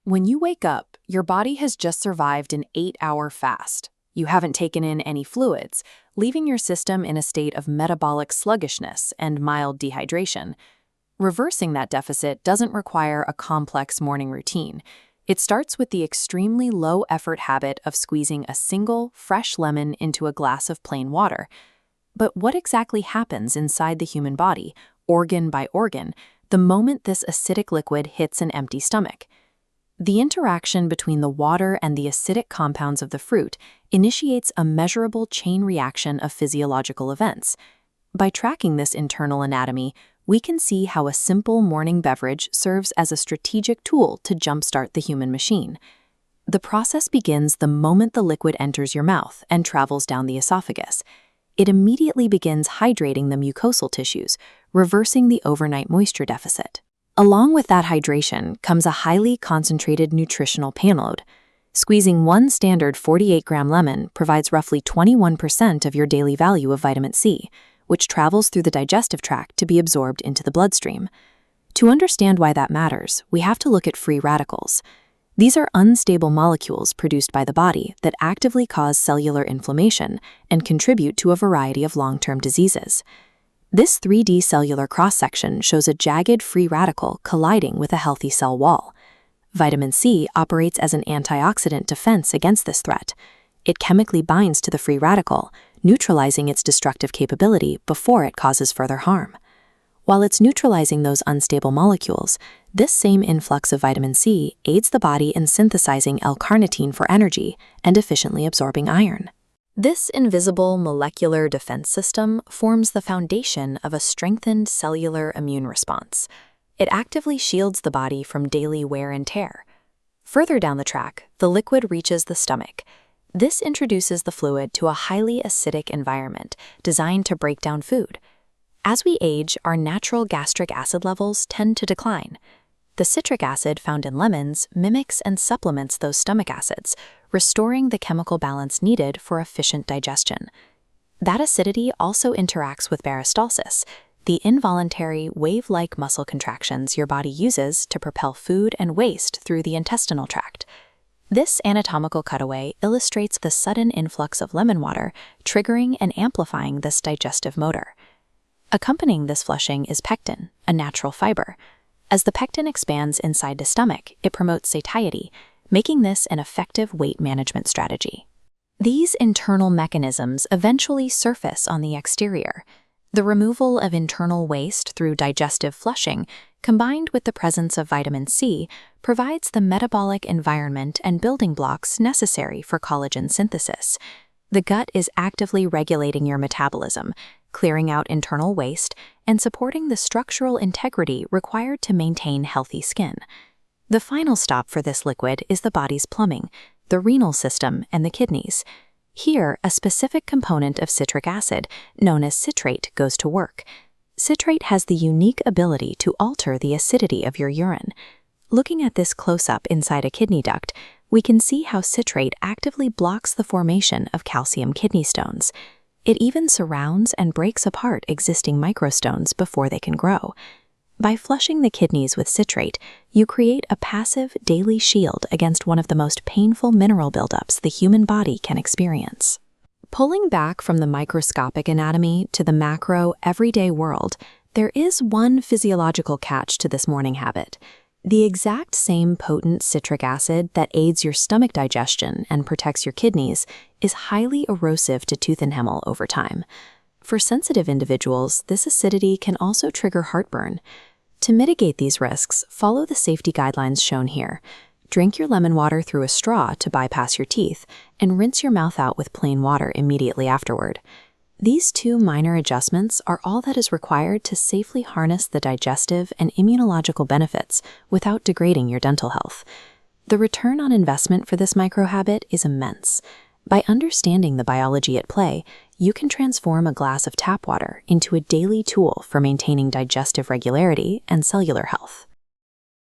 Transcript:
When you wake up, your body has just survived an 8-hour fast. You haven't taken in any fluids, leaving your system in a state of metabolic sluggishness and mild dehydration. Reversing that deficit doesn't require a complex morning routine. It starts with the extremely low-effort habit of squeezing a single, fresh lemon into a glass of plain water. But what exactly happens inside the human body, organ by organ, the moment this acidic liquid hits an empty stomach? The interaction between the water and the acidic compounds of the fruit initiates a measurable chain reaction of physiological events. By tracking this internal anatomy, we can see how a simple morning beverage serves as a strategic tool to jumpstart the human machine. The process begins the moment the liquid enters your mouth and travels down the esophagus. It immediately begins hydrating the mucosal tissues, reversing the overnight moisture deficit. Along with that hydration comes a highly concentrated nutritional payload. Squeezing one standard 48-gram lemon provides roughly 21% of your daily value of vitamin C, which travels through the digestive tract to be absorbed into the bloodstream. To understand why that matters, we have to look at free radicals. These are unstable molecules produced by the body that actively cause cellular inflammation and contribute to a variety of long-term diseases. This 3D cellular cross-section shows a jagged free radical colliding with a healthy cell wall. Vitamin C operates as an antioxidant defense against this threat. It chemically binds to the free radical, neutralizing its destructive capability before it causes further harm. While it's neutralizing those unstable molecules, this same influx of vitamin C aids the body in synthesizing L-carnitine for energy and efficiently absorbing iron. This invisible molecular defense system forms the foundation of a strengthened cellular immune response. It actively shields the body from daily wear and tear. Further down the track, the liquid reaches the stomach. This introduces the fluid to a highly acidic environment designed to break down food. As we age, our natural gastric acid levels tend to decline. The citric acid found in lemons mimics and supplements those stomach acids, restoring the chemical balance needed for efficient digestion. That acidity also interacts with peristalsis, the involuntary wave-like muscle contractions your body uses to propel food and waste through the intestinal tract. This anatomical cutaway illustrates the sudden influx of lemon water, triggering and amplifying this digestive motor. Accompanying this flushing is pectin, a natural fiber. As the pectin expands inside the stomach, it promotes satiety, making this an effective weight management strategy. These internal mechanisms eventually surface on the exterior. The removal of internal waste through digestive flushing, combined with the presence of vitamin C, provides the metabolic environment and building blocks necessary for collagen synthesis. The gut is actively regulating your metabolism, clearing out internal waste, and supporting the structural integrity required to maintain healthy skin. The final stop for this liquid is the body's plumbing, the renal system, and the kidneys. Here, a specific component of citric acid, known as citrate, goes to work. Citrate has the unique ability to alter the acidity of your urine. Looking at this close-up inside a kidney duct, we can see how citrate actively blocks the formation of calcium kidney stones. It even surrounds and breaks apart existing microstones before they can grow. By flushing the kidneys with citrate, you create a passive daily shield against one of the most painful mineral buildups the human body can experience. Pulling back from the microscopic anatomy to the macro, everyday world, there is one physiological catch to this morning habit. The exact same potent citric acid that aids your stomach digestion and protects your kidneys is highly erosive to tooth enamel over time. For sensitive individuals, this acidity can also trigger heartburn. To mitigate these risks, follow the safety guidelines shown here. Drink your lemon water through a straw to bypass your teeth, and rinse your mouth out with plain water immediately afterward. These two minor adjustments are all that is required to safely harness the digestive and immunological benefits without degrading your dental health. The return on investment for this microhabit is immense. By understanding the biology at play, you can transform a glass of tap water into a daily tool for maintaining digestive regularity and cellular health.